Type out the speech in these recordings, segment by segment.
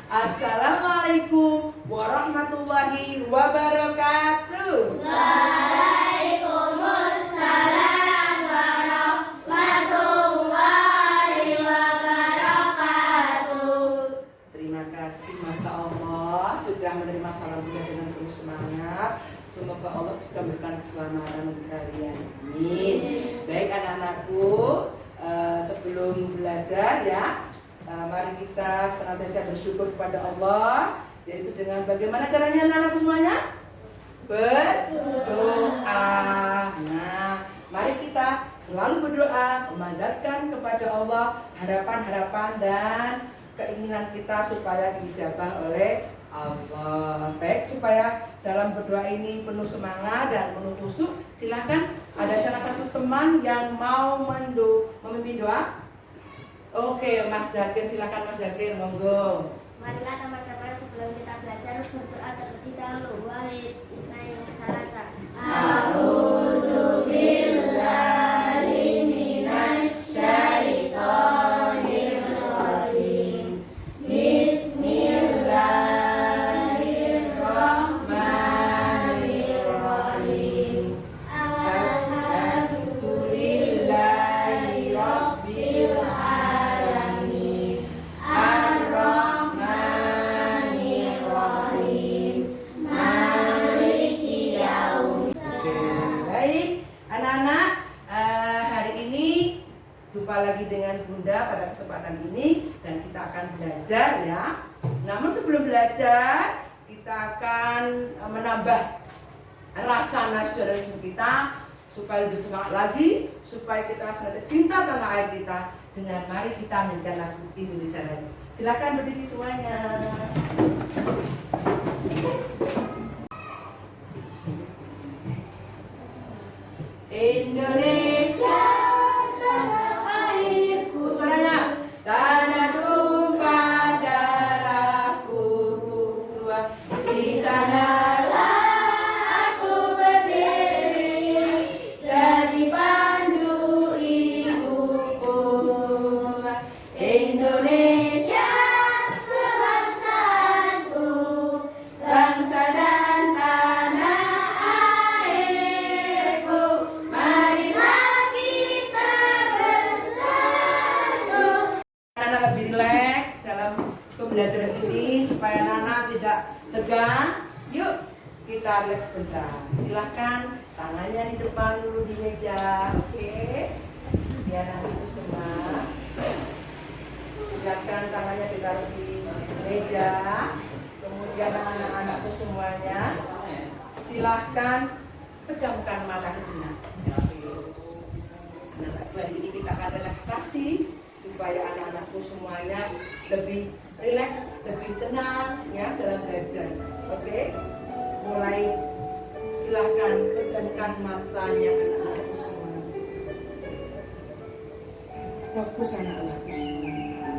Assalamualaikum warahmatullahi wabarakatuh. Waalaikumsalam warahmatullahi wabarakatuh. Terima kasih, Masya Allah sudah menerima salam Bunda dengan penuh semangat. Semoga Allah juga memberikan keselamatan untuk kalian. Amin. Baik anak-anakku, sebelum belajar ya, mari kita senantiasa bersyukur kepada Allah, yaitu dengan bagaimana caranya anak-anakku semuanya? Berdoa. Nah, mari kita selalu berdoa, memanjatkan kepada Allah harapan-harapan dan keinginan kita supaya dijabah oleh Allah. Baik, supaya dalam berdoa ini penuh semangat dan penuh khusyuk, silahkan ada salah satu teman yang mau memimpin doa. Oke, Mas Dakir, silakan Mas Dakir, monggo. Marilah teman-teman sebelum kita belajar berdoa terlebih dahulu. Wahid Isnail Salasa. A'udzu billahi minasy syaithanir rajim. Bismillahirrahmanirrahim. Alhamdulillahi rabbil alamin. Ar-Rahmanir-Rahim. Maliki yaumiddin. Baik, anak-anak, hari ini jumpa lagi dengan Bunda pada kesempatan ini dan kita akan belajar ya. Namun sebelum belajar, kita akan menambah rasa nasionalisme kita supaya lebih semangat lagi, supaya kita selalu cinta tanah air kita. Dengan mari kita menyanyikan lagu Indonesia Raya. Silakan berdiri semuanya. Indonesia tanah airku, suaranya. Tanah tumpah darahku tua, di sanalah aku berdiri, jadi pandu ibuku. Indonesia kebangsaanku, bangsa dan tanah airku. Marilah kita bersatu. Anak-anak lebih rileks dalam pembelajaran ini supaya anak-anak tidak tegang. Yuk kita rileks sebentar. Silahkan tangannya di depan dulu di meja, oke? Biar nanti itu semua. Silakan tangannya ditaruh di meja. Kemudian anak-anakku semuanya, silahkan pejamkan mata sejenak. Anak-anakku, hari ini kita akan relaksasi supaya anak-anakku semuanya lebih rileks, lebih tenang ya dalam belajar. Oke? Mulai silahkan pejamkan matanya anak-anakku semuanya. Fokus anak-anakku semuanya.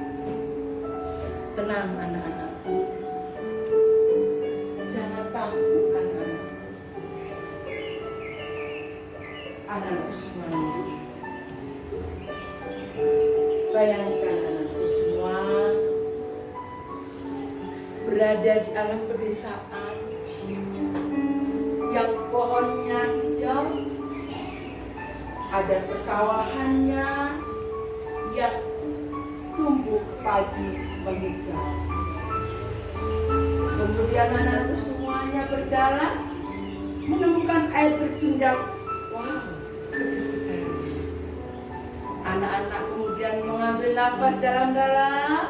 Tenang anak-anakku. Jangan takut anak-anak. Anak-anakku semuanya. Bayangkan anakku semua berada di alam pedesaan yang pohonnya hijau, ada persawahannya yang tumbuh padi menghijau. Kemudian anak-anakku semuanya berjalan menemukan air terjun yang wow, seger sekali. Anak-anak kemudian mengambil nafas dalam-dalam.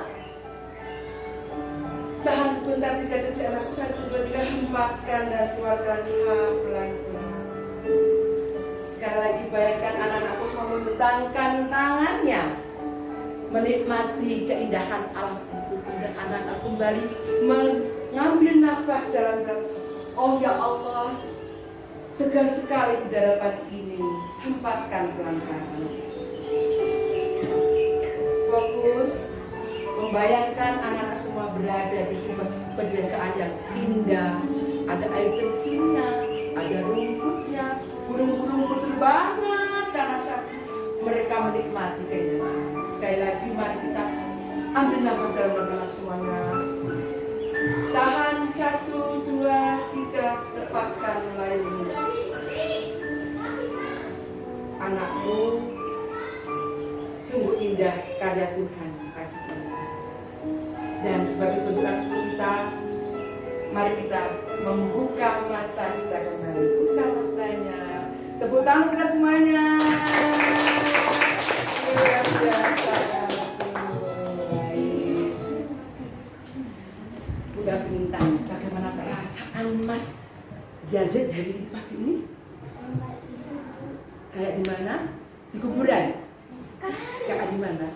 Tahan sebentar 3 detik anakku, 1, 2, 3, hempaskan dan keluarkan pelan-pelan. Sekali lagi bayangkan anak-anakku semua membentangkan tangannya, menikmati keindahan alam itu. Dan anak-anak kembali mengambil nafas dalam-dalam. Oh ya Allah, segar sekali udara pagi ini. Hempaskan pelan-pelan. Fokus, membayangkan anak-anak semua berada di sebuah pedesaan yang indah. Ada air terjunnya, ada rumputnya, burung-burung berterbangan karena mereka menikmati keindahan. Sekali lagi mari kita ambil nafas dalam-dalam semuanya. anakmu sungguh indah karya Tuhan pagi ini. Dan sebagai bentuk kasih kita, mari kita membuka mata kita kembali. Buka matanya. Tepuk tangan kita semuanya. Luar biasa. Udah minta bagaimana perasaan Mas Yazid hari ini pagi ini? Kayak di mana? Di kuburan? Kayak di mana?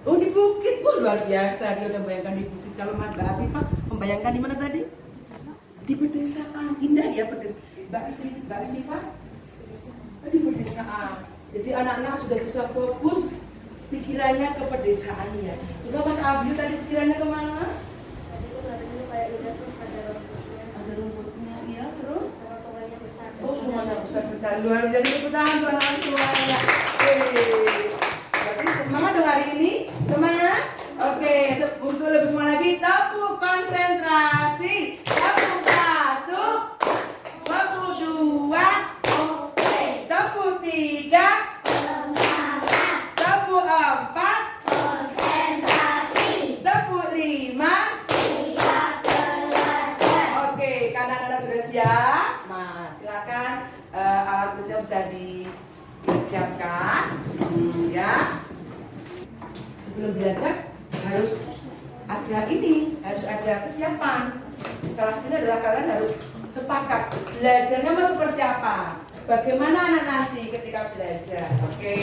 Oh, di bukit. Oh, luar biasa. Dia udah bayangkan di bukit. Kalau Mbak Atifah membayangkan di mana tadi? Di pedesaan. Indah ya Mbak Atifah? Di pedesaan. Jadi anak-anak sudah bisa fokus pikirannya ke pedesaannya. Coba Mas Abdul tadi pikirannya kemana? Tadi tuh katanya kayak udah terus ada rumputnya. Ada rumputnya, iya terus? Sama sungainya besar. Oh, semuanya besar sekali. Luar biasa. Tepuk tangan buat anak semuanya. Berarti semangat dong hari ini, semuanya. Oke, untuk lebih semangat lagi, tepuk konsentrasi. Tepuk 1, tepuk 2, tepuk 3, tepuk 4, tepuk 5. Oke, karena anak sudah siap, nah silakan alat tulisnya bisa disiapkan, ya. Sebelum belajar harus ada harus ada kesiapan. Salah satunya adalah kalian harus sepakat belajarnya mau seperti apa, bagaimana anak nanti ketika belajar. Oke,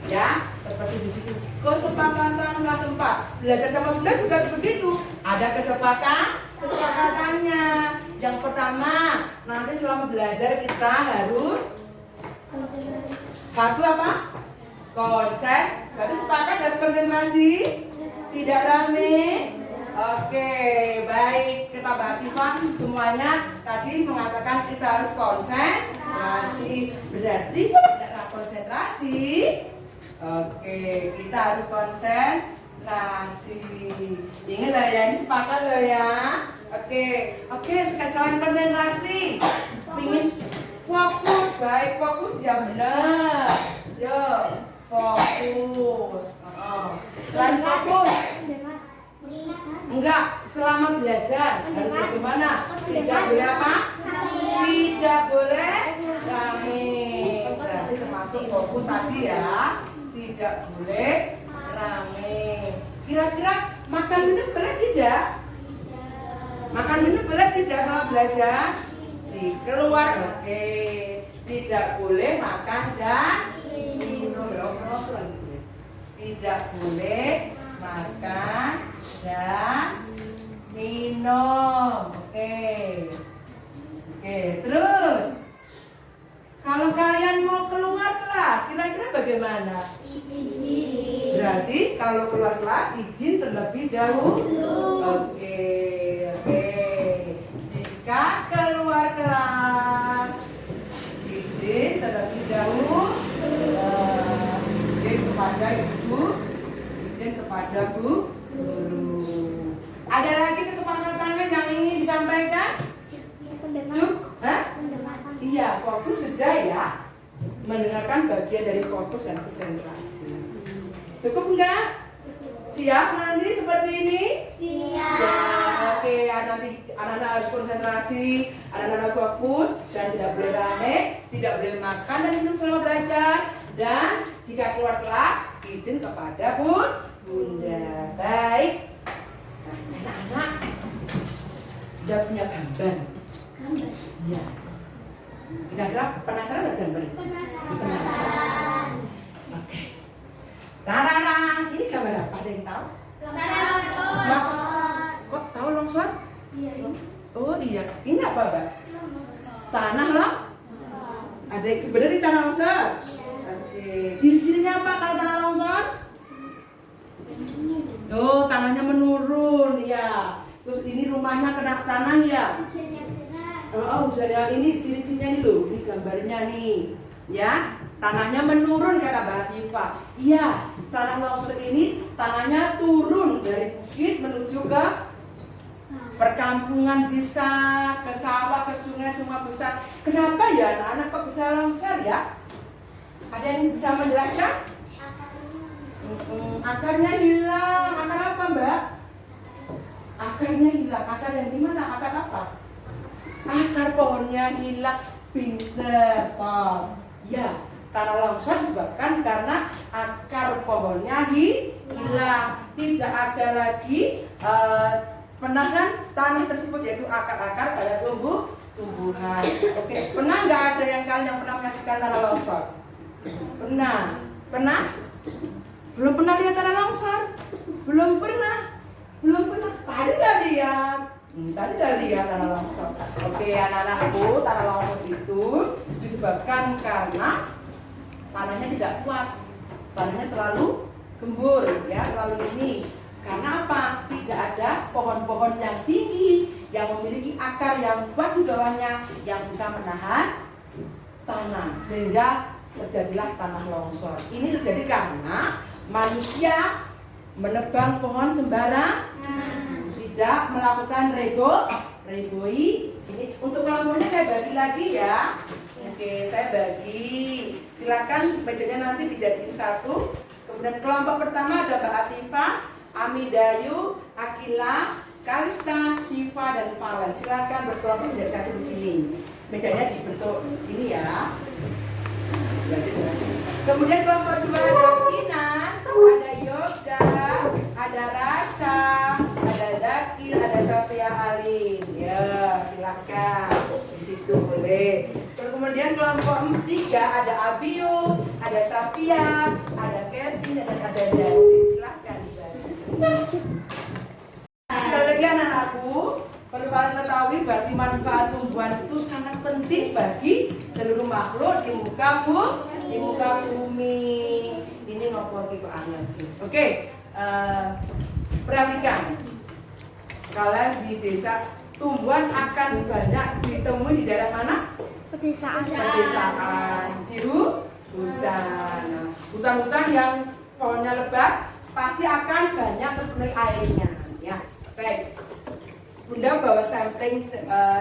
ya seperti di situ kesepakatan kelas 4 belajar sama bunda juga begitu, ada kesepakatannya. Yang pertama, nanti selama belajar kita harus satu apa? Konsen. Berarti sepakat harus konsentrasi, tidak rame. Oke, baik. Kita Atifah semuanya tadi mengatakan kita harus konsentrasi. Berarti tidak konsentrasi. Oke, kita harus konsentrasi. Ingat lah ya, ini sepakat loh ya. Oke, sekarang konsentrasi. Ingin fokus, baik fokus ya benar. Yuk, fokus. Selain fokus, enggak, selama belajar harus bagaimana? Tidak boleh apa? Tidak boleh rame. Berarti termasuk fokus tadi ya. Tidak boleh rame. Kira-kira makan minum boleh tidak? Makan minum boleh tidak kalau belajar? Keluar, oke. Tidak boleh makan dan minum. Tidak boleh makan dan minum. Oke, terus kalau kalian mau keluar kelas, kira-kira bagaimana? Berarti kalau keluar kelas izin terlebih dahulu. Oke. Jika keluar kelas izin terlebih dahulu. Izin kepada ibu, izin kepada guru. Ada lagi kesepakatannya yang ingin disampaikan? Iya, fokus sudah ya. Mendengarkan bagian dari fokus dan konsentrasi. Cukup enggak? Siap nanti seperti ini? Siap. Ya, oke, nanti anak-anak harus konsentrasi, anak-anak fokus dan tidak boleh rame, tidak boleh makan dan minum selama belajar. Dan jika keluar kelas, izin kepada bunda. Baik. Nah, anak-anak sudah punya gambar. Iya. Kira-kira penasaran dengan gambar? Penasaran. Oke. Tararang, ini gambar apa? Ada yang tahu? Longsor. Kok tahu longsor? Iya. Oh iya. Ini apa, Mbak? Tanah loh? Ada benar di tanah longsor? Oke. Ciri-cirinya apa kalau tanah longsor? Oh, tanahnya menurun, ya. Terus ini rumahnya kena tanah ya. Oh, hujannya ini ciri-cirinya ini loh, ini gambarnya nih, ya. Tanahnya menurun kata Mbak Atifah. Iya, tanah longsor ini tanahnya turun dari bukit menuju ke Perkampungan bisa, ke sawah, ke sungai semua bisa. Kenapa ya anak-anak kok bisa longsor ya? Ada yang bisa menjelaskan? Akarnya hilang. Akar apa, Mbak? Akarnya hilang. Akar yang gimana? Akar apa? Akar pohonnya hilang. Pinter, Tom. Ya, tanah longsor disebabkan karena akar pohonnya hilang. Tidak ada lagi penahan tanah tersebut, yaitu akar-akar pada tumbuhan. Oke, pernah nggak ada yang kalian yang pernah menyaksikan tanah longsor? Pernah? Pernah? Belum pernah lihat tanah longsor? Belum pernah? Tadi udah lihat. Tadi udah lihat tanah longsor. Oke, anak-anakku, tanah longsor itu disebabkan karena tanahnya tidak kuat, tanahnya terlalu gembur, ya, terlalu ini. Karena apa? Tidak ada pohon-pohon yang tinggi yang memiliki akar yang kuat di bawahnya yang bisa menahan tanah, sehingga terjadilah tanah longsor. Ini terjadi karena manusia menebang pohon sembarang, tidak melakukan reboi. Ini untuk kelompoknya saya bagi lagi ya. Oke, saya bagi. Silakan mejanya nanti dijadiin satu. Kemudian kelompok pertama ada Mbak Atifah, Amidayu, Akila, Kalista, Siva, dan Valen. Silakan berkelompok menjadi satu di sini. Mejanya dibentuk ini ya. Kemudian kelompok dua ada Kinan, ada Yoga, ada Rasa, ada Zakir, ada Safia Alin. Ya, silakan di situ boleh. Kemudian kelompok tiga ada Abiu, ada Safia, ada Kevin, dan ada Yasin. Silakan dibantu. Sekali lagi anak-anakku, perlu kalian ketahui berarti manfaat tumbuhan itu sangat penting bagi seluruh makhluk di muka bumi. Ini ngopo iki kok aneh. Oke, perhatikan. Kalian di desa tumbuhan akan banyak ditemui di daerah mana? Pedesaan. Di hutan. Nah, hutan-hutan yang pohonnya lebat pasti akan banyak terpenuhi airnya. Ya, baik. Bunda bawa sampling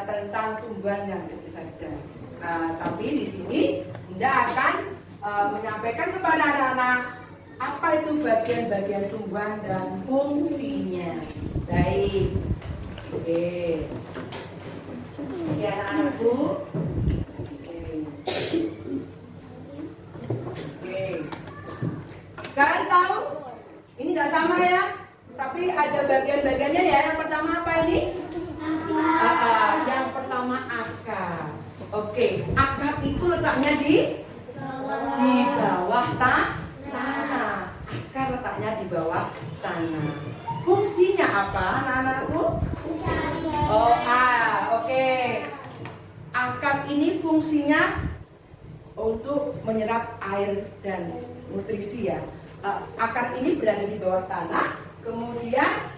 tentang tumbuhan yang itu saja. Tapi di sini Bunda akan menyampaikan kepada anak-anak apa itu bagian-bagian tumbuhan dan fungsinya. Baik. Oke. Oke anak-anakku. Oke. Kalian tahu? Ini nggak sama ya? Tapi ada bagian-bagiannya ya. Yang pertama apa ini? Yang pertama akar. Oke, akar itu letaknya di bawah tanah. Akar letaknya di bawah tanah. Fungsinya apa, anak-anakku? Oke. Akar ini fungsinya untuk menyerap air dan nutrisi ya. Akar ini berada di bawah tanah. Kemudian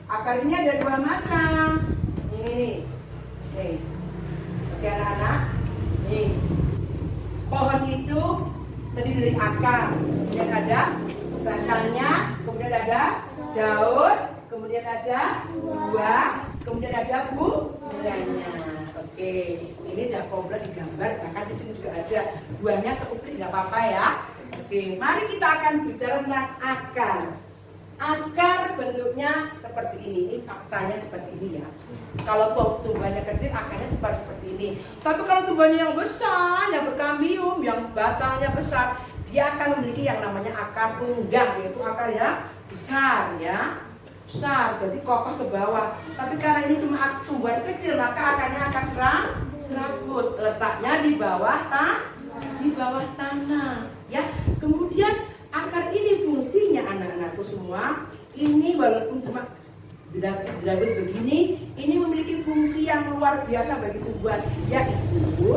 akar ini ada dua macam. Ini nih. Oke anak-anak. Nih. Pohon itu terdiri dari akar. Kemudian ada batangnya, kemudian ada daun, kemudian ada buah, kemudian ada buahnya. Oke, ini udah komplit digambar. Bahkan di sini juga ada buahnya seperti nggak apa-apa ya. Oke, mari kita akan bicara tentang akar. Akar bentuknya seperti ini. Ini faktanya seperti ini ya. Kalau tumbuhannya kecil, akarnya seperti ini. Tapi kalau tumbuhannya yang besar, yang berkambium, yang batangnya besar, dia akan memiliki yang namanya akar tunggang, yaitu akar yang besar ya. Besar, jadi kokoh ke bawah. Tapi karena ini cuma tumbuhan kecil, maka akarnya akan serabut. Letaknya di bawah tanah ya. Kemudian akar ini fungsinya anak-anakku semua, ini walaupun cuma jerawat begini, ini memiliki fungsi yang luar biasa bagi tumbuhan, yaitu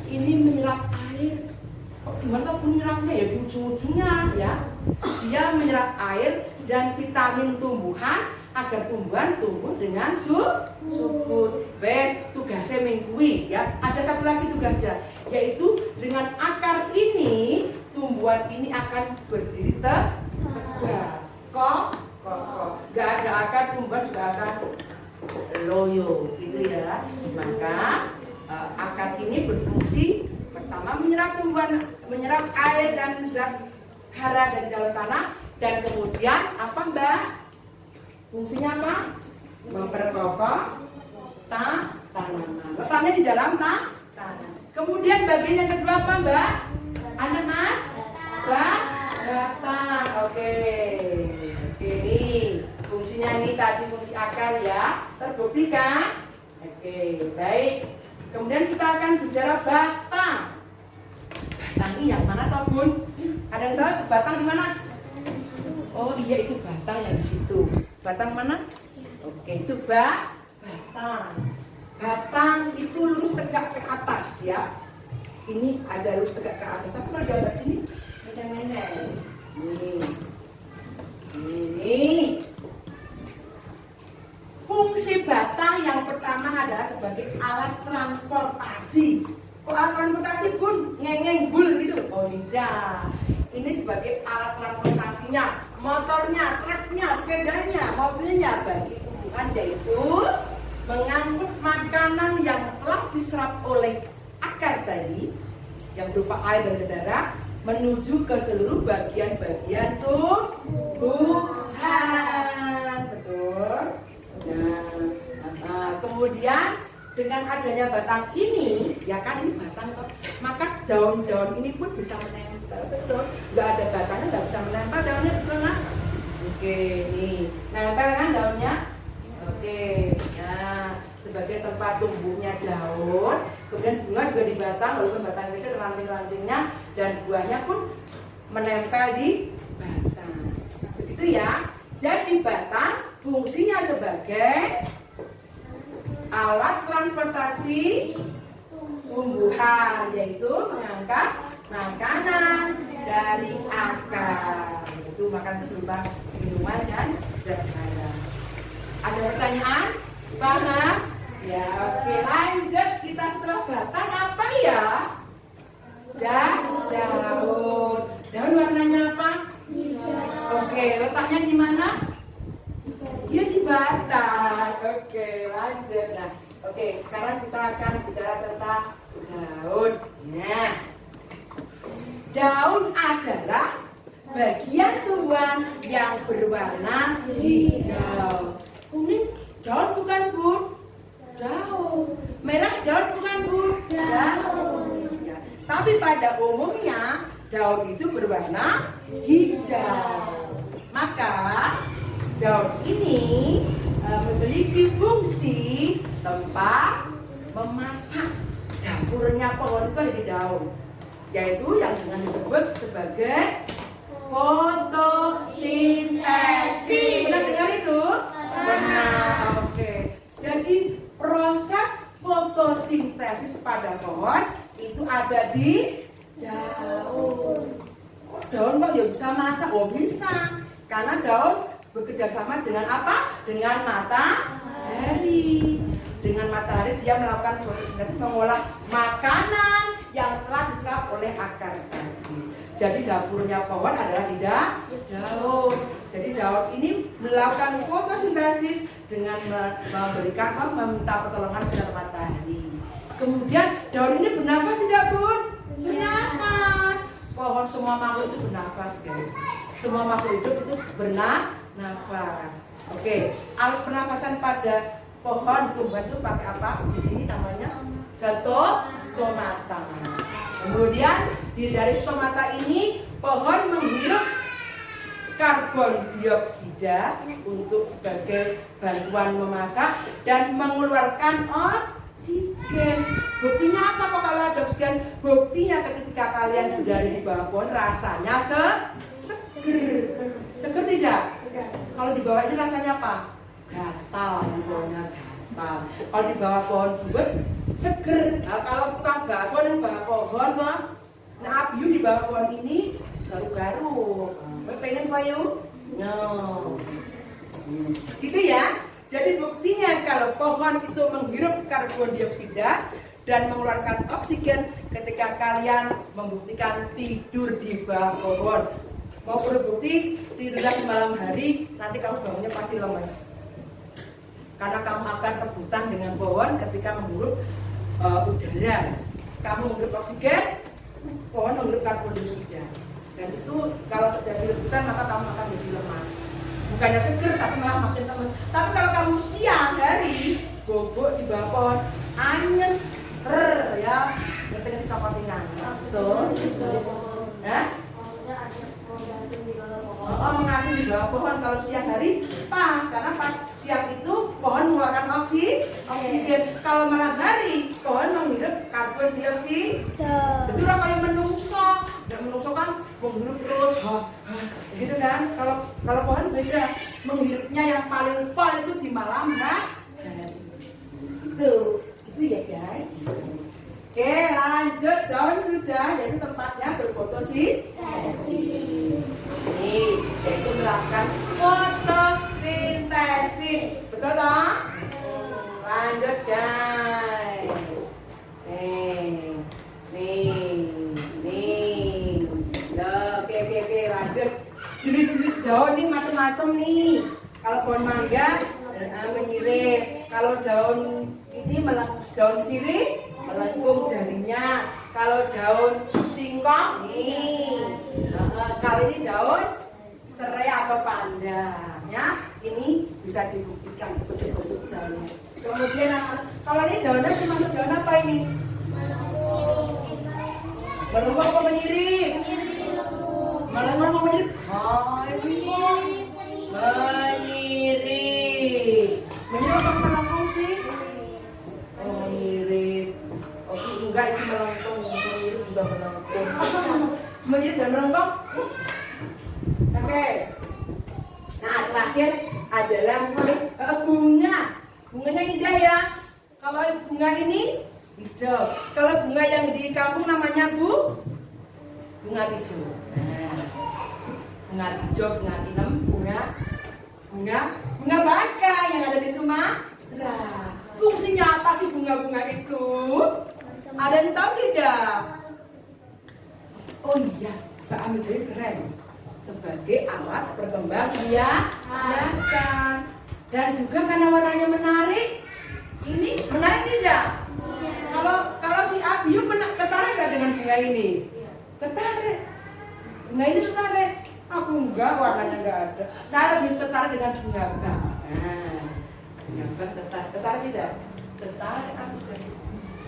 ini menyerap air. Gimana menyerapnya ya, di ujung-ujungnya ya. Dia menyerap air dan vitamin tumbuhan agar tumbuhan tumbuh dengan subur. Tugasnya mingkui ya. Ada satu lagi tugasnya, yaitu dengan akar ini tumbuhan ini akan berdiri tegak, kokoh. Gak ada akan tumbuhan juga akan loyo, gitu ya. Maka akar ini berfungsi pertama menyerap tumbuhan, menyerap air dan zat hara dari dalam tanah, dan kemudian apa Mbak? Fungsinya apa? Memperkokoh tanaman. Letaknya di dalam tanah. Kemudian bagian yang kedua apa Mbak? Ada Mas? Batang. Oke, nih fungsinya nih tadi fungsi akar ya, terbuktikan. Oke, baik. Kemudian kita akan bicara batang. Batang ini yang mana toh Bun? Ada yang tahu batang di mana? Oh iya, itu batang yang di situ. Batang mana? Oke, itu batang. Batang itu lurus tegak ke atas ya. Ini ada lurus tegak ke atas. Tapi kalau gambar ini menyeng-menyeng. Ini. Fungsi batang yang pertama adalah sebagai alat transportasi. Kok alat transportasi Bun? Ngeng-ngeng bul gitu? Oh tidak. Ini sebagai alat transportasinya, motornya, truknya, sepedanya, mobilnya bagi tumbuhan, yaitu mengangkut makanan yang telah diserap oleh akar tadi yang berupa air dan udara menuju ke seluruh bagian-bagian tumbuhan. Betul. Nah, kemudian dengan adanya batang ini, ya kan ini batang, maka daun-daun ini pun bisa menempel. Betul. Nggak ada batangnya nggak bisa menempel daunnya, betul nggak? Oke, nih nempel kan daunnya. Oke, nah sebagai tempat tumbuhnya daun, kemudian bunga juga di batang, walaupun batang kecil, ranting-rantingnya dan buahnya pun menempel di batang. Begitu ya. Jadi batang fungsinya sebagai alat transportasi tumbuhan, yaitu mengangkat makanan dari akar. Itu makan berupa minuman dan zat hara. Ada pertanyaan? Paham? Ya, oke, lanjut. Kita setelah batang apa ya? Daun. Daun warnanya apa? Oke, letaknya di mana? Dia di batang. Oke, lanjut. Nah, oke, sekarang kita akan bicara tentang daun. Nah, daun adalah bagian tumbuhan yang berwarna hijau. Kuning daun bukan Bun? Daun. Merah daun bukan Bun? Daun. Ya. Tapi pada umumnya daun itu berwarna hijau. Maka daun ini memiliki fungsi tempat memasak. Dapurnya pohon itu ada di daun, yaitu yang dengan disebut sebagai fotosintesis. Pernah dengar itu? Benar. Oke. Jadi proses fotosintesis pada pohon itu ada di daun. Oh, daun kok ya bisa masak? Oh bisa, karena daun bekerja sama dengan apa? Dengan matahari. Dengan matahari dia melakukan fotosintesis, mengolah makanan yang telah diserap oleh akar tadi. Jadi dapurnya pohon adalah di daun. Jadi daun ini melakukan fotosintesis dengan memberikan meminta pertolongan sinar matahari. Kemudian daun ini bernafas tidak Bun? Bernafas. Pohon semua makhluk itu bernafas guys. Semua makhluk hidup itu bernafas. Oke, alat pernafasan pada pohon tumbuhan itu pakai apa? Di sini namanya stomata. Kemudian dari stomata ini pohon menghirup karbon dioksida untuk sebagai bantuan memasak dan mengeluarkan oksigen. Buktinya apa kok kalau ada oksigen? Buktinya ketika kalian berada di bawah pohon rasanya seger. Seger tidak? Kalau di bawah ini rasanya apa? Gatal, di bawahnya gatal. Kalau di bawah pohon buat seger. Nah, kalau tukang bakso di bawah pohon lah, nah abiu di bawah pohon ini garuk-garuk. Pengen payu? No. Gitu ya. Jadi buktinya kalau pohon itu menghirup karbon dioksida dan mengeluarkan oksigen ketika kalian membuktikan tidur di bawah pohon. Mau berbukti tidurlah di malam hari, nanti kamu bangunnya pasti lemes. karena kamu akan rebutan dengan pohon ketika menghirup udara. Kamu menghirup oksigen, pohon menghirup karbon dioksida. Dan itu kalau terjadi rebutan maka kamu akan jadi lemas. Bukannya seger tapi malah makin lemas. Tapi kalau kamu siang hari bobok di bawah pohon, anyes, ya, ngerti cokotingan. Betul? Hah? Oh, mengatur di bawah pohon kalau siang hari pas, karena pas siang itu pohon mengeluarkan oksigen. Kalau malam hari pohon menghirup karbon dioksida. Betul lah kayak menungso. Dan menungso kan menghirup terus, gitu kan? Kalau pohon beda, menghirupnya yang paling pol itu di malam hari. Itu ya guys. Oke, lanjut. Daun sudah, jadi tempatnya berfotosintesis. Ini yaitu melakukan fotosintesis. Betul toh? Lanjut guys. Nih. Oke, lanjut. Jenis-jenis daun ini macam-macam nih. Kalau pohon mangga menyirip. Kalau daun ini daun sirih melengkung jarinya. Kalau daun singkong nih. Kali ini daun serai atau pandan, ya. Ini bisa dibuktikan bentuk daunnya. Kemudian kalau ini daunnya termasuk daun apa ini? Melengkung apa menyirip? Melengkung apa menyirip? Oh, ini menyirip. Menyirip apa melengkung sih? Oh, menyirip. Oh, enggak, itu melengkung. Menyirip juga melengkung. Menyirip dan melengkung. Oke. Nah, terakhir adalah bunga. Bunganya indah ya. Kalau bunga ini hijau. Kalau bunga yang di kampung namanya bunga hijau. Nah, bunga hijau, bunga tinem, bunga baka yang ada di Sumatera. Fungsinya apa sih bunga-bunga itu? Ada yang tahu tidak? Oh iya, Mbak Amir keren. Sebagai alat perkembangbiakan. Dan juga karena warnanya menarik. Ini menarik tidak? Kalau si Abiu tertarik gak dengan bunga ini? Tertarik. Bunga ini tertarik. Aku enggak, warnanya enggak ada. Saya lebih tertarik dengan bunga bak. Nah, bunga bak tertarik tidak? Tertarik aku kan.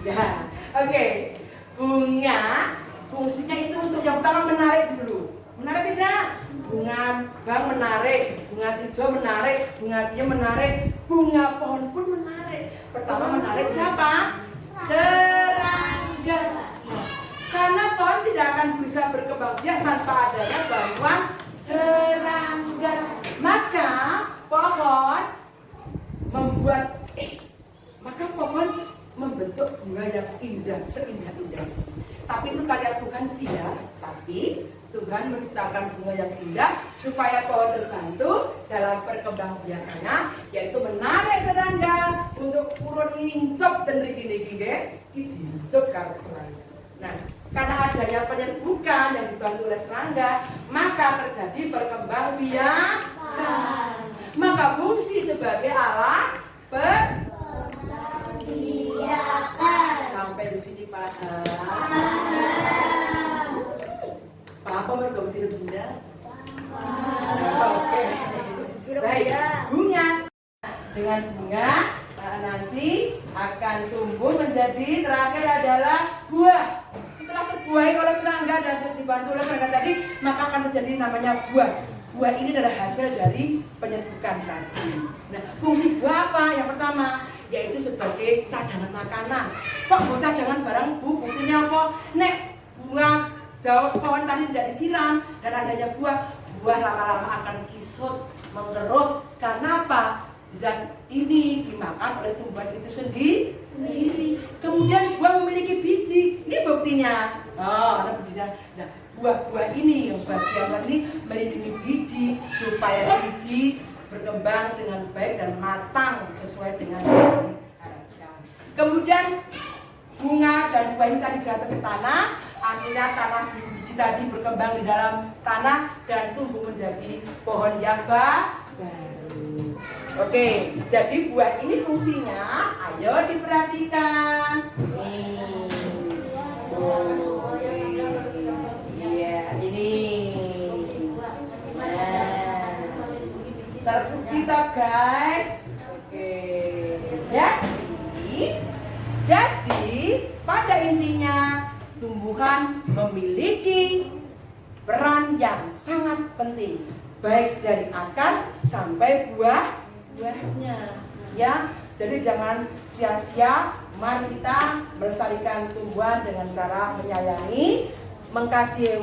Ya, oke. Bunga fungsinya itu untuk yang pertama menarik dulu. Menarik tidak? Bunga bang menarik, bunga hijau menarik, bunga dia menarik, bunga pohon pun menarik. Pertama menarik siapa? Serangga. Karena pohon tidak akan bisa berkembang biak tanpa adanya bantuan serangga. Maka pohon membentuk bunga yang indah, seindah-indah. Tapi itu karya Tuhan sih ya. Tapi Tuhan menciptakan bunga yang indah supaya pohon terbantu dalam perkembangbiakannya, yaitu menarik serangga untuk urut ngincep dan riki-riki dihincep karo serangga. Nah, karena adanya penyerbukan yang dibantu oleh serangga, maka terjadi perkembangbiakan. Maka fungsi sebagai alat perkembangbiakan. Sampai di sini paham? Apa mereka tidak bunda? Oke. Baik, bunga. Dengan bunga nanti akan tumbuh menjadi terakhir adalah buah. Setelah terbuahi oleh serangga dan dibantu oleh serangga tadi, maka akan terjadi namanya buah. Buah ini adalah hasil dari penyerbukan tadi. Nah, fungsi buah apa? Yang pertama, yaitu sebagai cadangan makanan. Kok mau cadangan barang bu? Buktinya apa? Nek bunga daun pohon tadi tidak disiram dan adanya buah lama-lama akan kisut, mengerut. Karena apa? Zat ini dimakan oleh tumbuhan itu sendiri. Kemudian buah memiliki biji. Ini buktinya. Oh, ada bijinya. Nah, buah-buah ini yang bagian ini melindungi biji supaya biji berkembang dengan baik dan matang sesuai dengan yang diharapkan. Kemudian bunga dan buah ini tadi jatuh ke tanah. Akhirnya tanah biji tadi berkembang di dalam tanah dan tumbuh menjadi pohon yang baru. Oke, jadi buat ini fungsinya, ayo diperhatikan. Nih. Oh, iya, ini. Nah, terbukti toh guys. Oke, jadi pada intinya tumbuhan memiliki peran yang sangat penting, baik dari akar sampai buahnya, ya. Jadi jangan sia-sia. Mari kita melestarikan tumbuhan dengan cara menyayangi, mengasihi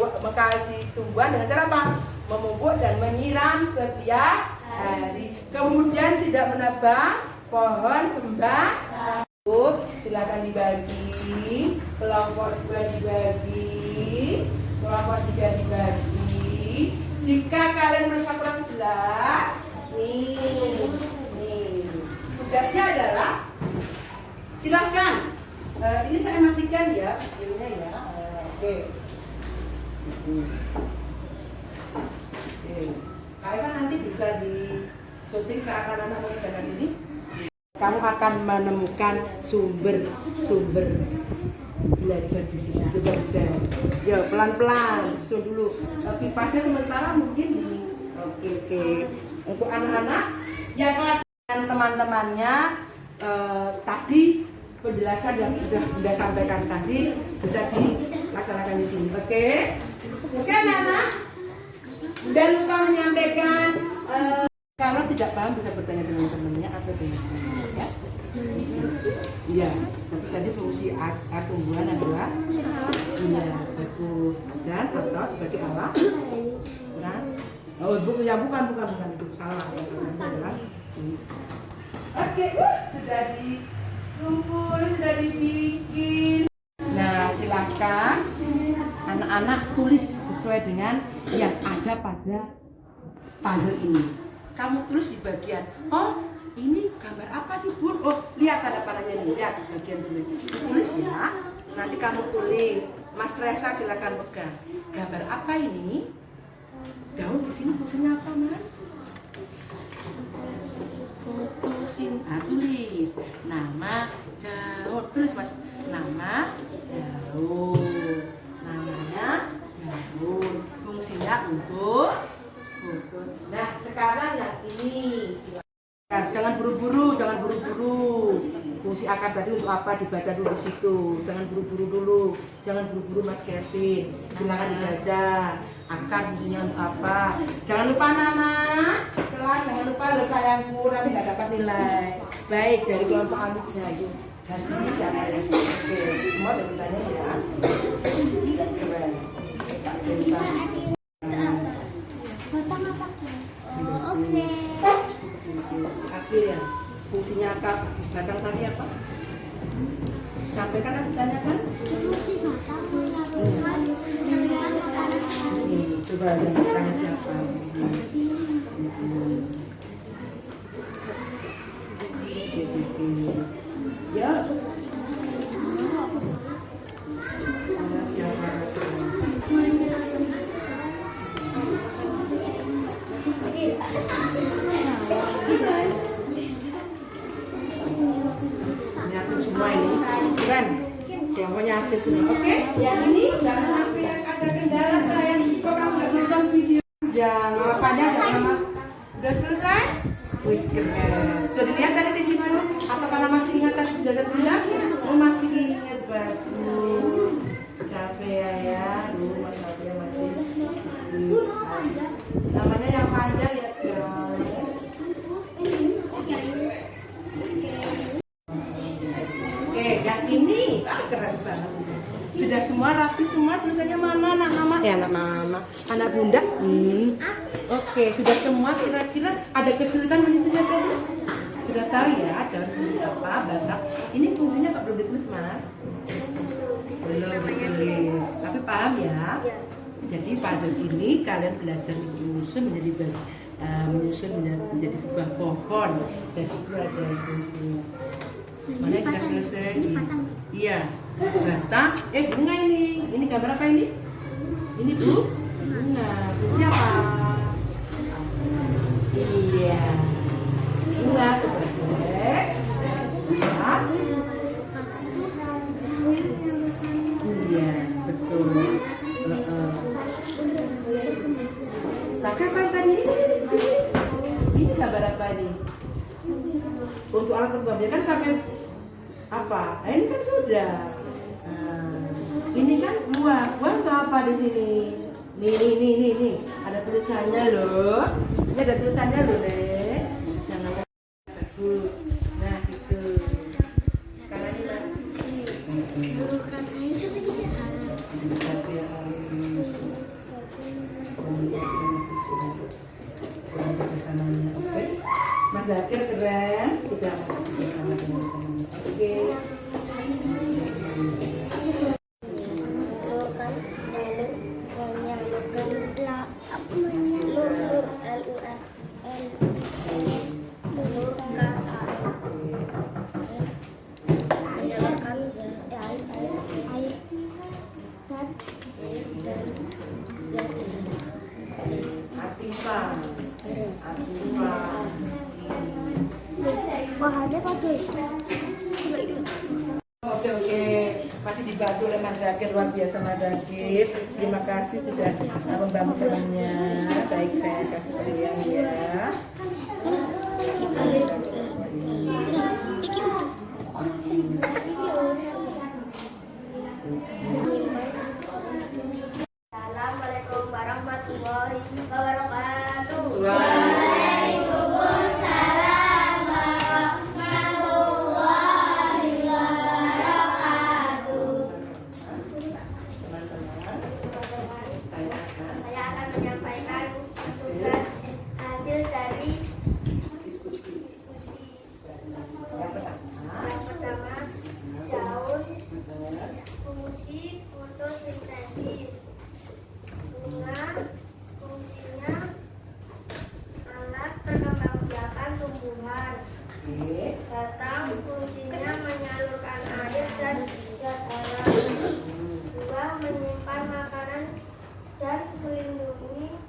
tumbuhan dengan cara apa? Memupuk dan menyiram setiap hari. Kemudian tidak menebang pohon sembarangan. Silakan dibagi, kelompok 2 dibagi, kelompok 3 dibagi. Jika kalian merasa kurang jelas, nih, tugasnya adalah silahkan. Ini saya matikan ya videonya ya. Oke. Kalian kan nanti bisa di syuting saat anak-anak mengerjakan ini. Kamu akan menemukan sumber belajar di sini. Coba belajar. Ya pelan-pelan, susun dulu. Kipasnya sementara mungkin di. Oke. Untuk anak-anak yang kelas dengan teman-temannya tadi penjelasan yang sudah Bunda sampaikan tadi bisa dilaksanakan di sini. Oke, anak-anak. Dan lupa menyampaikan kalau tidak paham bisa bertanya dengan temannya atau dengan temannya ya. Iya, tapi tadi fungsi tumbuhan adalah iya bagus dan atau sebagai alat. Nah, bukan itu salah ya. Adalah oke, sudah dikumpul, sudah dibikin. Nah, silahkan anak-anak tulis sesuai dengan yang ada pada puzzle ini. Kamu tulis di bagian, oh ini gambar apa sih Bun? Oh lihat tanda panahnya nih, lihat bagian tulis. Tulis ya, nanti kamu tulis. Mas Reza silakan pegang. Gambar apa ini? Daun di sini fungsinya apa Mas? Tulis nama daun, tulis Mas, nama daun, namanya daun, fungsinya untuk foto. Nah sekarang yang ini, jangan buru-buru, fungsi akar tadi untuk apa dibaca dulu di situ, jangan buru-buru Mas Kevin, silakan dibaca. Akar fungsinya untuk apa? Jangan lupa nama kelas, jangan lupa lo sayangku, nanti nggak dapat nilai. Baik, dari kelompok anaknya itu. Dan ini siapa ya? Oke, semua ada ditanya ya. Coba. Oke. Akil ya. Fungsinya akar batang tadi apa? Sampaikan dan ditanyakan. Fungsi batang Coba yang bertanya siapa? Ya. Siapa? Aktif semua ini, keren. Kelompoknya aktif semua. Oke, yang ini jangan sampai yang ada kendala saya kok kamu nggak nonton video. Jangan apanya sama. Udah selesai? Wis keren. Sudah dilihat tadi di situ? Atau karena masih ingatan penjelasan Bunda? Oh masih ingat, bagus. Sapea ya, dulu Mas Sapea masih. Namanya yang panjang ya guys. Oke, yang ini keren banget. Sudah semua rapi semua, tulisannya mana anak mama? Anak mama, anak bunda. Oke, sudah semua. Kira-kira ada kesulitan menyusunnya tadi? Sudah tahu ya, daun ini apa, banyak. Ini fungsinya nggak perlu ditulis mas. Belum ditulis, tapi paham ya? Jadi pada ini kalian belajar menyusun menjadi sebuah pohon dan itu ada fungsinya. Mana sudah selesai? Iya, batang. Bunga ini. Ini gambar apa ini? Ini bunga. Fungsinya apa? Iya. ini? Untuk alat pembuahan kan pakai apa? Nah, ini kan sudah. Nah, ini kan buah untuk apa di sini? Nih. Ada tulisannya loh. Ini ada tulisannya loh, Dek. Jangan bagus. Nah, gitu. Sekarang ini Mas. Menurunkan air seperti sehari. Mas Zakir keren, udah bersama teman-teman. Oke. Menurunkan lalu menyalurkan apa namanya lur menurunkan menyalurkan air dan zat Atifah. oh ada kode Oke. Masih dibantu oleh Mas Zakir, luar biasa Mas Zakir. Terima kasih sudah membantu temannya. Baik, saya kasih sayang ya. Assalamualaikum warahmatullahi wabarakatuh. Saya akan menyampaikan tugas hasil dari diskusi. Yang pertama, daun, fungsi fotosintesis. Bunga, fungsinya alat perkembangbiakan tumbuhan. Batang, fungsinya menyalurkan air dan zat hara. Buah, menyimpan makanan dan melindungi.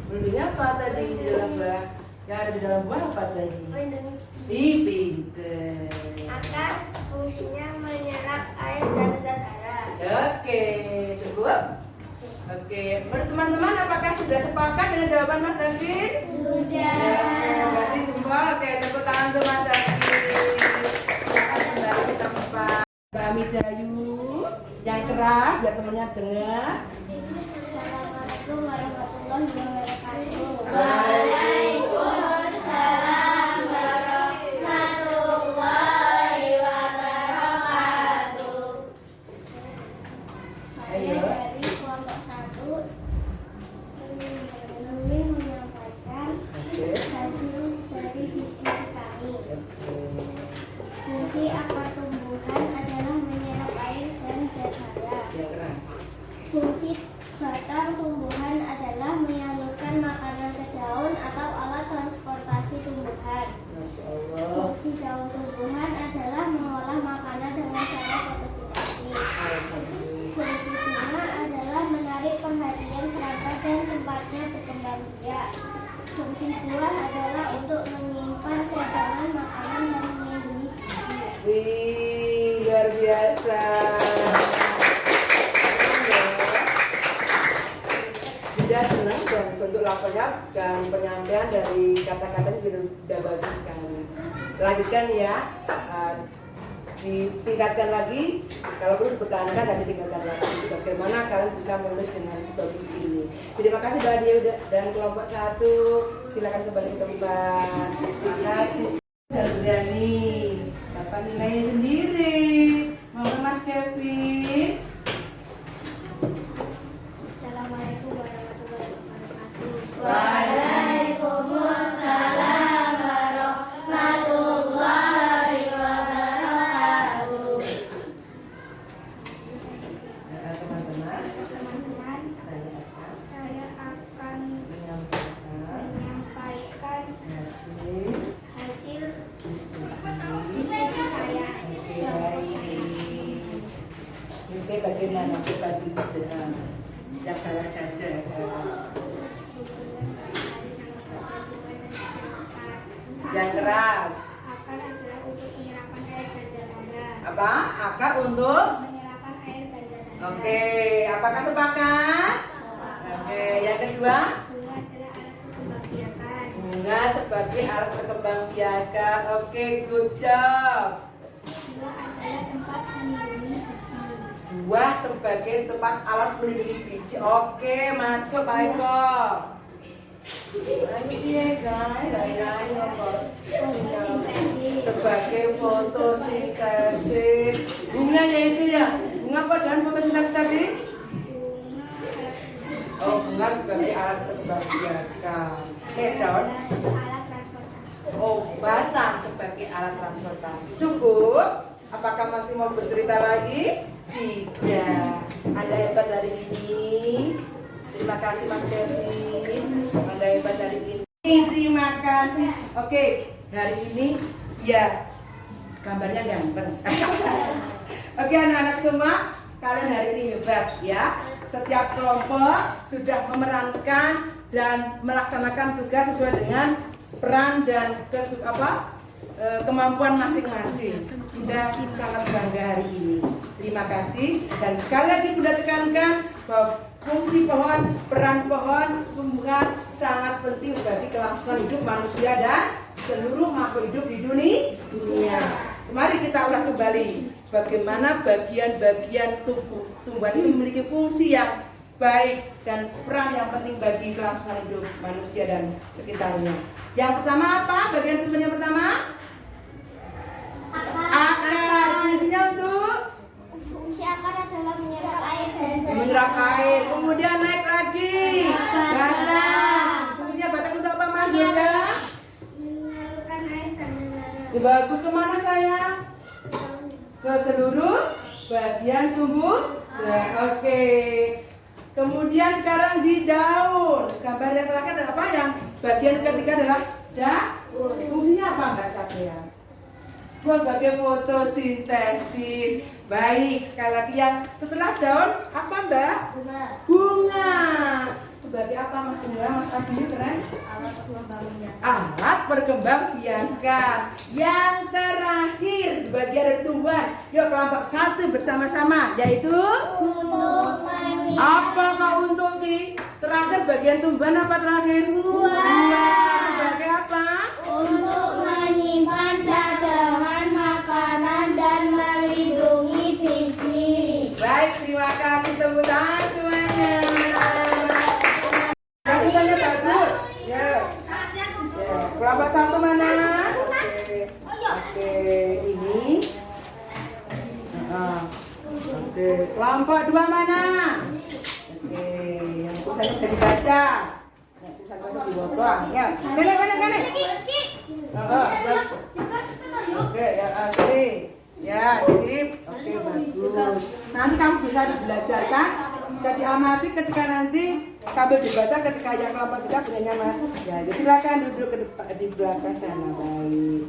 Dulunya apa tadi di dalam buah? Yang ada di dalam buah apa tadi? Ih, pinter. Akar, fungsinya menyerap air dan zat hara. Oke, cukup? Oke, menurut teman-teman apakah sudah sepakat dengan jawaban Mas Zakir? Oke, berarti jempol. Oke, tepuk tangan untuk Mas Zakir. Silakan kembali ke tempat. Mbak Amidayu, yang keras biar temennya dengar. Assalamualaikum warahmatullahi wabarakatuh. Waalaikumsalam warahmatullahi wabarakatuh. Saya dari kelompok 1 ingin menyampaikan Oke. hasil dari diskusi kami. Fungsi akar tumbuhan adalah menyerap air dan zat hara. Yang keras. Fungsi batang tumbuhan adalah menyalurkan makanan ke daun atau alat transportasi tumbuhan. Masya Allah. Fungsi daun tumbuhan adalah mengolah makanan dengan cara fotosintesis. Alhamdulillah. Fungsi bunga adalah menarik perhatian serangga dan tempatnya berkembang biak. Fungsi buah adalah untuk menyimpan cadangan makanan dan melindungi gizi. Wih, luar biasa. Sudah senang dan bentuk laporannya dan penyampaian dari kata-katanya sudah bagus sekali. Lanjutkan ya, ditingkatkan lagi. Kalau perlu dipertahankan dan ditingkatkan lagi. Bagaimana kalian bisa menulis dengan sebagus ini. Terima kasih Mbak Dia dan kelompok 1. Silakan kembali ke tempat. Terima kasih. Dan berani. Dapat nilainya sendiri. Mau Mas Kevin? Assalamualaikum warahmatullahi wabarakatuh. Waalaikumsalam warahmatullahi wabarakatuh. Teman-teman, Teman-teman, saya akan saya akan menyampaikan menyampaikan hasil hasil diskusi. diskusi saya. Oke, baik. Oke, bagaimana kita bicara? Yang kalah saja. Yang keras. Akar adalah untuk menyerapkan air dan zat hara. Apa? Akar untuk? Menyerapkan air dan zat hara. Oke, apakah sepakat? Oke, yang kedua? Bunga adalah alat perkembangbiakan Bunga sebagai alat perkembangbiakan. Oke, good job. Buah adalah tempat melindungi biji. Buah sebagai tempat alat melindungi biji. Oke, masuk Pak Eko. Ini ya guys, lain-lain apa? Sebagai fotosintesis. Bunga ya itu ya. Bunga apa dan fotosintesis tadi? Oh, bunga sebagai alat perkembangbiakan. Oke, daun. Alat transportasi. Oh, batang sebagai alat transportasi. Cukup? Apakah masih mau bercerita lagi? Tidak. Anda hebat dari ini. Terima kasih Mas Kevin. Anda hebat dari ini. Terima kasih. Oke, hari ini ya gambarnya ganteng. Oke, anak-anak semua, kalian hari ini hebat ya. Setiap kelompok sudah memerankan dan melaksanakan tugas sesuai dengan peran dan kemampuan masing-masing. Bunda sangat bangga hari ini. Terima kasih. Dan sekali lagi Bunda tekankan bahwa fungsi pohon, peran pohon, tumbuhan sangat penting bagi kelangsungan hidup manusia dan seluruh makhluk hidup di dunia. Mari kita ulas kembali bagaimana bagian-bagian tubuh tumbuhan ini memiliki fungsi yang baik dan peran yang penting bagi kelangsungan hidup manusia dan sekitarnya. Yang pertama apa? Bagian tubuh yang pertama? Akar. Fungsinya untuk? Fungsi akar adalah menyerap air dan Menyerap air. Kemudian naik lagi. Batang. Fungsinya batang untuk apa Mas Yoga? menyalurkan air dan menyerap. Bagus, kemana sayang? Ke seluruh bagian tubuh. Ya, oke. Kemudian sekarang di daun. Gambar yang terakhir adalah apa? Yang bagian ketiga adalah daun. Fungsinya apa Mbak Satya? Sebagai fotosintesis. Baik, sekali lagi yang setelah daun apa Mbak? Bunga. Sebagai apa Mas Bunga? Mas Adi keren. Alat perkembangbiakan. Yang terakhir bagian dari tumbuhan. Yuk kelompok satu bersama-sama, yaitu Untuk apakah untuk terakhir bagian tumbuhan apa terakhir? Buah. Sebagai apa? untuk menyimpan cadangan makanan dan melindungi biji. Baik, terima kasih tepuk tangan semuanya. Tulisannya bagus. Ya. Ya. Kelompok satu mana? Oke, ini. Oke, kelompok dua mana? Oke, yang tulisannya bisa dibaca. Tulisan baca di bawah. Ya, kene. Oke, ya asli. Ya, sip. Oke, bagus. Nanti kamu bisa belajarkan, bisa diamati ketika nanti sambil dibaca ketika yang kelompok kita punyanya Mas. Ya, jadi silakan duduk ke depan di belakang sana. Baik.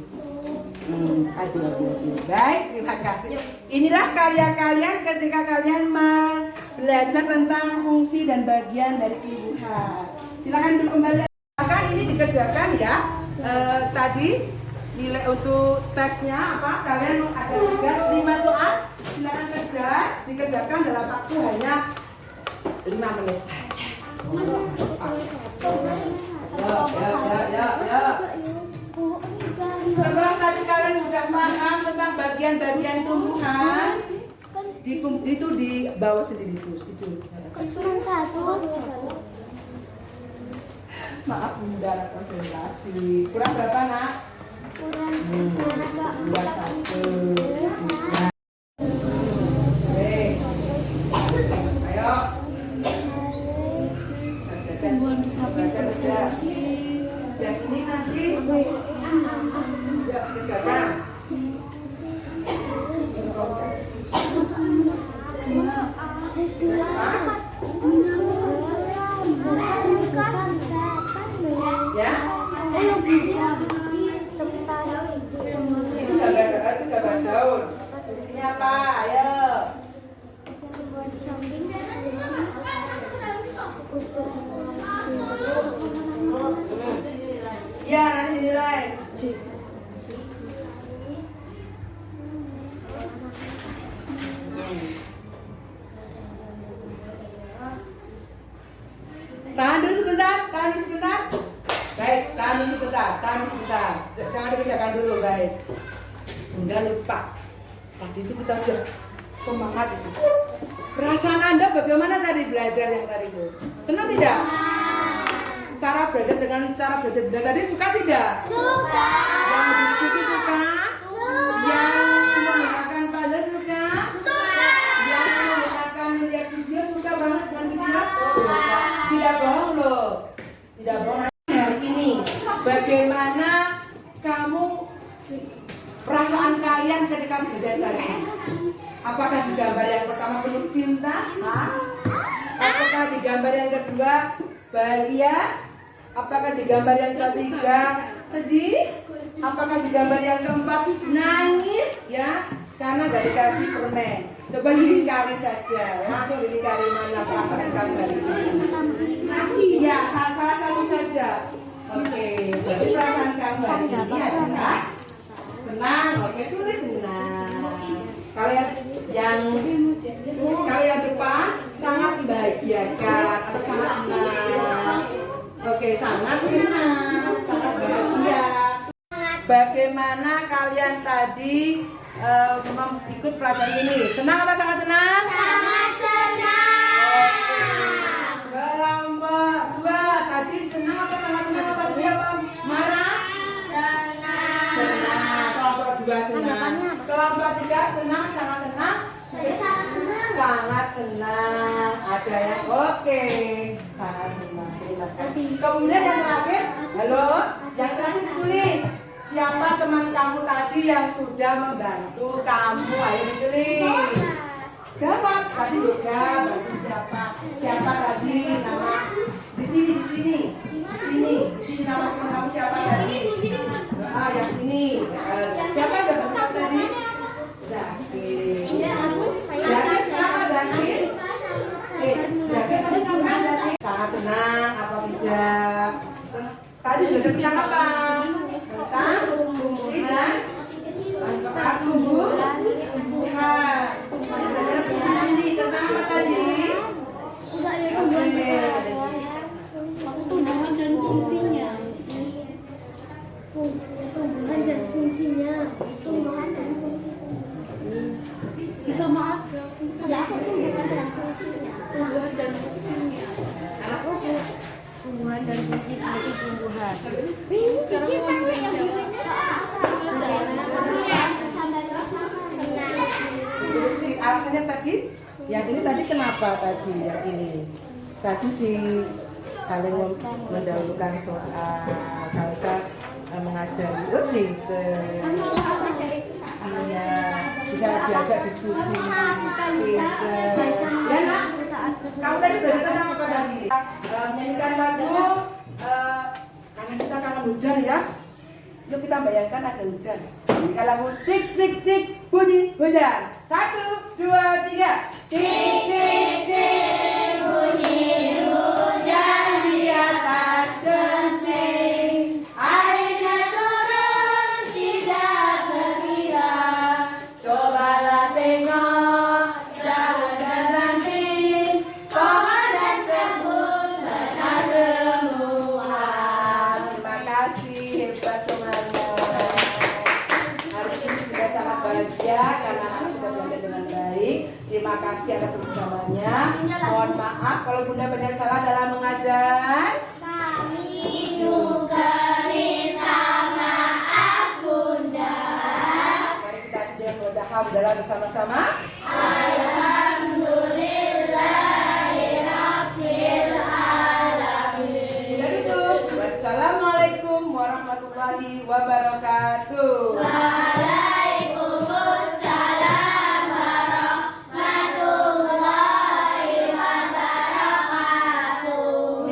Aduh. Baik, terima kasih. Inilah karya kalian ketika kalian belajar tentang fungsi dan bagian dari tumbuhan. Silakan duduk kembali. Akan ini dikerjakan ya. Tadi nilai untuk tesnya apa? Kalian ada tugas 5 soal. Silakan dikerjakan dalam waktu hanya 5 menit saja. Ya. Setelah tadi kalian sudah paham tentang bagian-bagian tumbuhan, itu di bawah sendiri itu. Cuma satu. Maaf Bunda, konsentrasi. Kurang berapa nak? Kurang. Dua satu. Oke. Ayo. Baca udah. Yang ini nanti ya kerjakan. Proses. Ya. Itu gambar daun. Isinya apa? Ayo. Ya, nanti dinilai. Tahan dulu sebentar. Baik, tahan sebentar, tahan sebentar. Jangan dikerjakan dulu, baik. Bunda lupa. Tadi itu kita sudah semangat itu. Perasaan Anda bagaimana tadi belajar yang tadi itu? Senang tidak? Cara belajar dengan cara belajar Bunda tadi suka tidak? Suka. Yang diskusi suka? Yang menggunakan puzzle suka? Suka. Yang menggunakan melihat video suka banget dengan video? Suka. Tidak bohong loh. Tidak bohong. Hari ini bagaimana kamu perasaan kalian ketika belajar tadi? Apakah di gambar yang pertama penuh cinta? Apakah di gambar yang kedua bahagia? Apakah di gambar yang ketiga sedih? Apakah di gambar yang keempat nangis? Ya, karena gak dikasih permen. Coba dilingkari saja, langsung dilingkari mana perasaan kamu hari ini. Ya, salah satu saja. Oke, berarti perasaan kamu hari ini adalah senang. Oke, tulis senang. Kalian depan sangat membahagiakan atau sangat senang. Oke, sangat senang, sangat bahagia. Bagaimana kalian tadi ikut pelajaran ini? Senang atau sangat senang? Sangat senang. Kelompok 2 tadi senang atau sangat senang? Apa sedih apa marah? Senang. Senang. Kelompok 2 senang. Kelompok 3 senang, sangat senang? Sangat senang. Ada yang oke. Sangat senang. Terima kasih. Kemudian yang terakhir, halo, yang terakhir tulis. Siapa teman kamu tadi yang sudah membantu kamu? Ayo ditulis. Jawab. Tadi juga bantu siapa? Siapa tadi? Nama di sini nama teman kamu siapa tadi? Yang sini. Siapa yang bantu tadi? Zakir. Zakir kenapa Zakir? Zakir tadi ngapain Zakir? Sangat senang apa tidak? Tadi belajar tentang apa? Tentang fungsi dan tumbuhan. Tadi belajar tentang ini tentang apa tadi? Tumbuhan dan fungsinya. Tumbuhan dan fungsinya. Tumbuhan dan fungsinya. Sama aja. Ada apa tumbuhan dan fungsinya? Tumbuhan dan fungsinya. Tumbuhan dan fungsi tumbuhan. Sekarang mau jawab. Terus si alasannya tadi, yang ini tadi kenapa tadi yang ini? Tadi si saling mendahulukan soal, kalau kita mengajari pinter. Iya, bisa diajak diskusi. Pinter. Ya nak, kamu tadi belajar tentang apa tadi? Nyanyikan lagu, karena kita kangen hujan ya. Yuk kita bayangkan ada hujan. Jika lagu tik tik tik bunyi hujan. 1, 2, 3. Tik tik tik bunyi hujan di atas genting. Airnya turun tidak terkira. Cobalah tengok jauh dan nanti pohon dan kebun basah semua. Terima kasih, hebat semuanya. Hari ini juga sangat bahagia karena anak kita belajar dengan baik. Terima kasih atas kebersamaannya. Mohon maaf kalau Bunda banyak salah dalam mengajar. Kami juga minta maaf Bunda. Mari kita ajar alhamdulillah bersama-sama. Alhamdulillahirabbil alamin. Sudah tutup. Wassalamualaikum warahmatullahi wabarakatuh. Waalaikumsalam warahmatullahi wabarakatuh.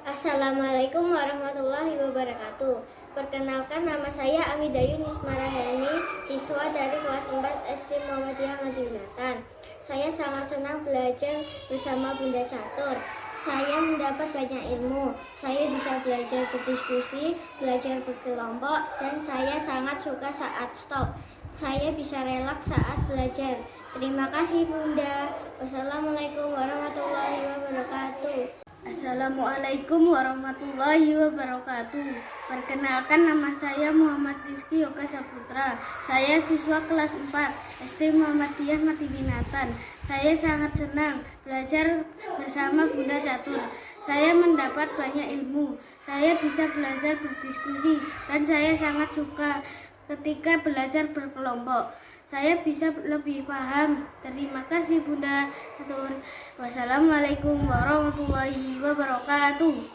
Assalamualaikum warahmatullahi wabarakatuh. Perkenalkan, nama saya Amidayu Nismara Helmi, siswa dari kelas 4 SD Muhammadiyah Madinatan. Saya sangat senang belajar bersama Bunda Catur. Saya mendapat banyak ilmu. Saya bisa belajar berdiskusi, belajar berkelompok, dan saya sangat suka saat stop. Saya bisa relaks saat belajar. Terima kasih Bunda. Wassalamualaikum warahmatullahi wabarakatuh. Assalamualaikum warahmatullahi wabarakatuh. Perkenalkan, nama saya Muhammad Rizky Yoga Saputra. Saya siswa kelas 4 SD Muhammadiyah Ngati-Winatan. Saya sangat senang belajar bersama Bunda Catur. Saya mendapat banyak ilmu. Saya bisa belajar berdiskusi dan saya sangat suka ketika belajar berkelompok. Saya bisa lebih paham. Terima kasih Bunda Catur. Wassalamualaikum warahmatullahi wabarakatuh.